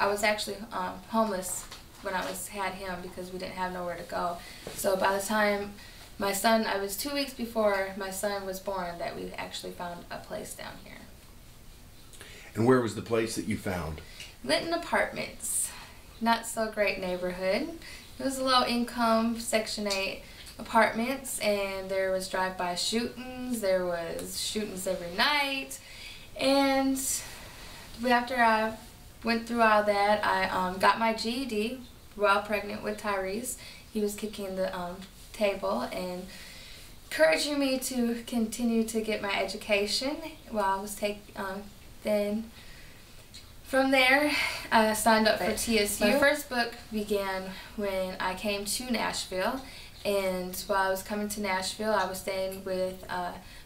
I was actually homeless when I had him because we didn't have nowhere to go. So by the time my son, I was 2 weeks before my son was born that we actually found a place down here. And where was the place that you found? Linton Apartments. Not so great neighborhood. It was a low income Section 8 apartments, and there was drive-by shootings, there was shootings every night, and after I went through all that, I got my GED while pregnant with Tyrese. He was kicking the table and encouraging me to continue to get my education while I was then from there, I signed up for TSU. My first book began when I came to Nashville, and while I was coming to Nashville, I was staying with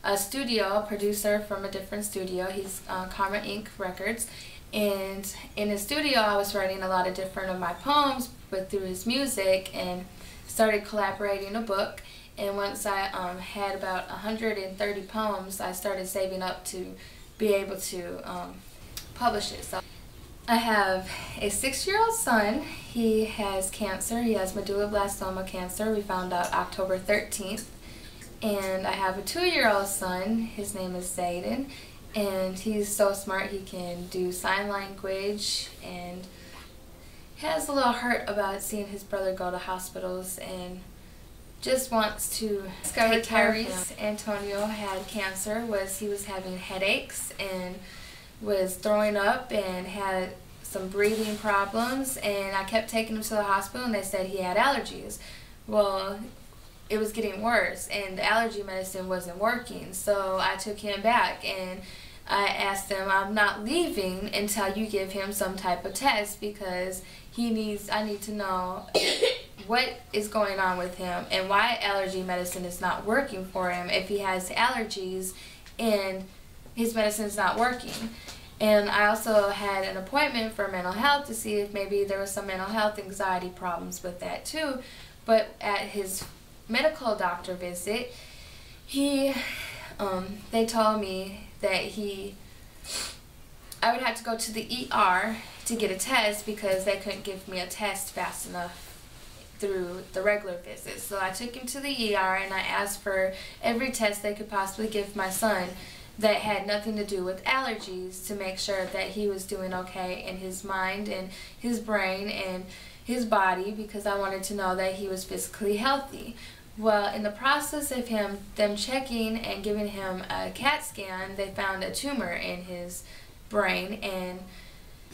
a studio, a producer from a different studio. He's Karma Inc. Records, and in his studio I was writing a lot of different of my poems, but through his music, and started collaborating a book. And once I had about 130 poems, I started saving up to be able to publish it. So I have a 6-year-old son. He has cancer. He has medulloblastoma cancer. We found out October 13th. And I have a 2-year-old son. His name is Zayden, and he's so smart. He can do sign language, and he has a little hurt about seeing his brother go to hospitals and just wants to discover Tyrese Antonio had cancer. He was having headaches and was throwing up and had some breathing problems, and I kept taking him to the hospital and they said he had allergies. Well, it was getting worse and the allergy medicine wasn't working, so I took him back and I asked them, I'm not leaving until you give him some type of test, because I need to know what is going on with him and why allergy medicine is not working for him if he has allergies and his medicine is not working. And I also had an appointment for mental health to see if maybe there was some mental health anxiety problems with that too. But at his medical doctor visit, they told me that I would have to go to the ER to get a test because they couldn't give me a test fast enough through the regular visits. So I took him to the ER and I asked for every test they could possibly give my son that had nothing to do with allergies, to make sure that he was doing okay in his mind and his brain and his body, because I wanted to know that he was physically healthy. Well, in the process of them checking and giving him a CAT scan, they found a tumor in his brain and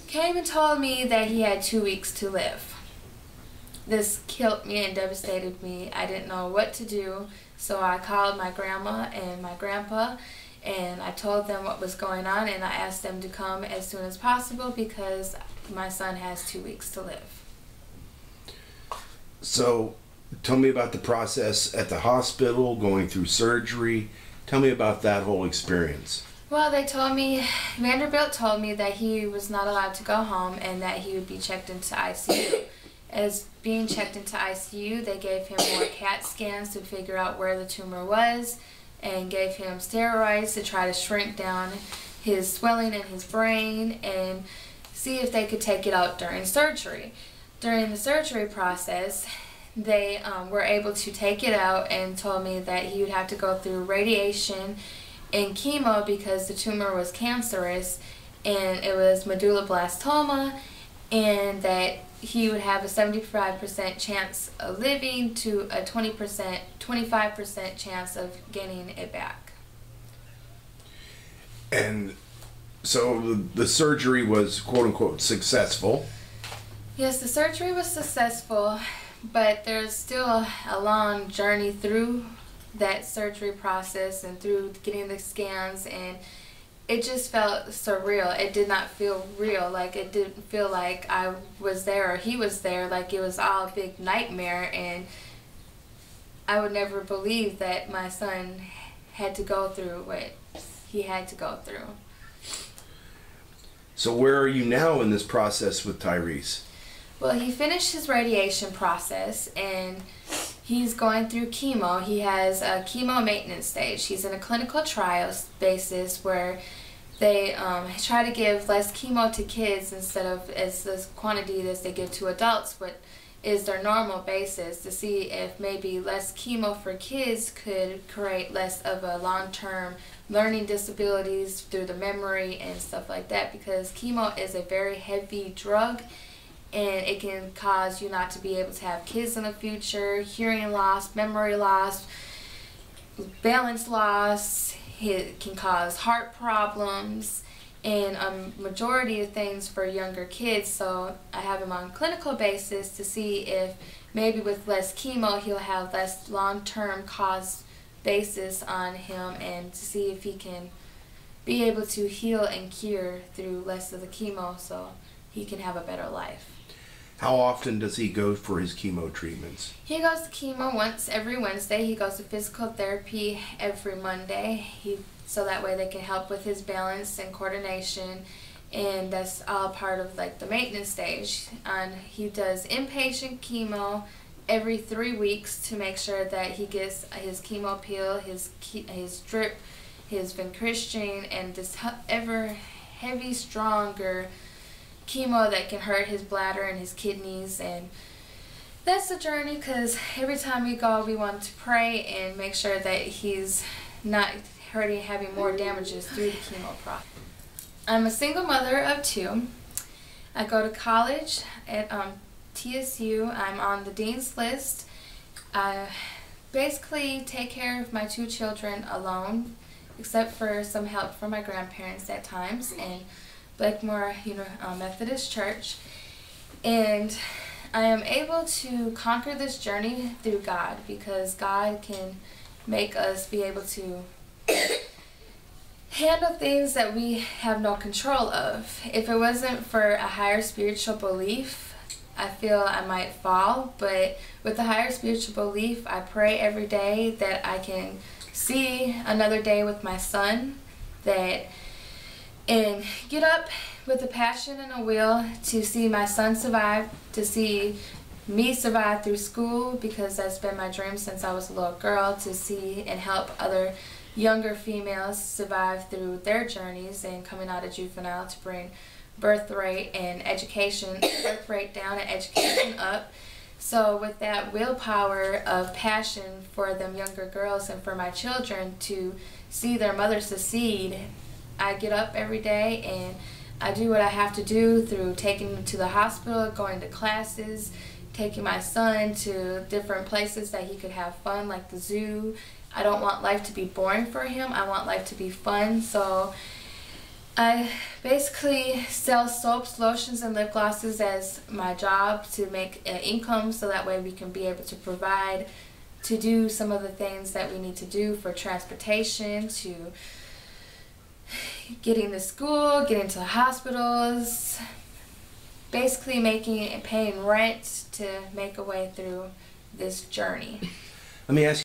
came and told me that he had 2 weeks to live. This killed me and devastated me. I didn't know what to do, so I called my grandma and my grandpa, and I told them what was going on, and I asked them to come as soon as possible because my son has 2 weeks to live. So tell me about the process at the hospital, going through surgery. Tell me about that whole experience. Well, Vanderbilt told me that he was not allowed to go home and that he would be checked into ICU. As being checked into ICU, they gave him more CAT scans to figure out where the tumor was, and gave him steroids to try to shrink down his swelling in his brain and see if they could take it out during surgery. During the surgery process, they were able to take it out and told me that he would have to go through radiation and chemo because the tumor was cancerous and it was medulloblastoma, and that he would have a 75% chance of living to a 25% chance of getting it back. And so the surgery was quote-unquote successful. Yes, the surgery was successful, but there's still a long journey through that surgery process and through getting the scans, and it just felt surreal. It did not feel real. Like, it didn't feel like I was there or he was there. Like, it was all a big nightmare, and I would never believe that my son had to go through what he had to go through. So where are you now in this process with Tyrese? Well, he finished his radiation process and he's going through chemo. He has a chemo maintenance stage. He's in a clinical trial basis where they try to give less chemo to kids instead of as this quantity as they give to adults, but is their normal basis, to see if maybe less chemo for kids could create less of a long-term learning disabilities through the memory and stuff like that, because chemo is a very heavy drug and it can cause you not to be able to have kids in the future, hearing loss, memory loss, balance loss. It can cause heart problems and a majority of things for younger kids. So I have him on clinical basis to see if maybe with less chemo he'll have less long-term cost basis on him, and to see if he can be able to heal and cure through less of the chemo so he can have a better life. How often does he go for his chemo treatments? He goes to chemo once every Wednesday. He goes to physical therapy every Monday. So that way they can help with his balance and coordination, and that's all part of like the maintenance stage. And he does inpatient chemo every 3 weeks to make sure that he gets his chemo pill, his drip, his vincristine, and this ever heavy, stronger chemo that can hurt his bladder and his kidneys. And that's the journey, because every time we go we want to pray and make sure that he's not hurting, having more damages through the chemo process. I'm a single mother of 2. I go to college at TSU. I'm on the dean's list. I basically take care of my 2 children alone, except for some help from my grandparents at times, and Blackmore Methodist Church. And I am able to conquer this journey through God, because God can make us be able to handle things that we have no control of. If it wasn't for a higher spiritual belief, I feel I might fall, but with a higher spiritual belief, I pray every day that I can see another day with my son, and get up with a passion and a will to see my son survive, to see me survive through school, because that's been my dream since I was a little girl, to see and help other younger females survive through their journeys and coming out of juvenile, to bring birth rate and education, birth rate down and education up. So with that willpower of passion for them younger girls and for my children to see their mother succeed, I get up every day and I do what I have to do through taking them to the hospital, going to classes, taking my son to different places that he could have fun, like the zoo. I don't want life to be boring for him. I want life to be fun. So I basically sell soaps, lotions, and lip glosses as my job to make an income, so that way we can be able to provide, to do some of the things that we need to do for transportation, to getting to school, getting to hospitals, basically making and paying rent to make a way through this journey. Let me ask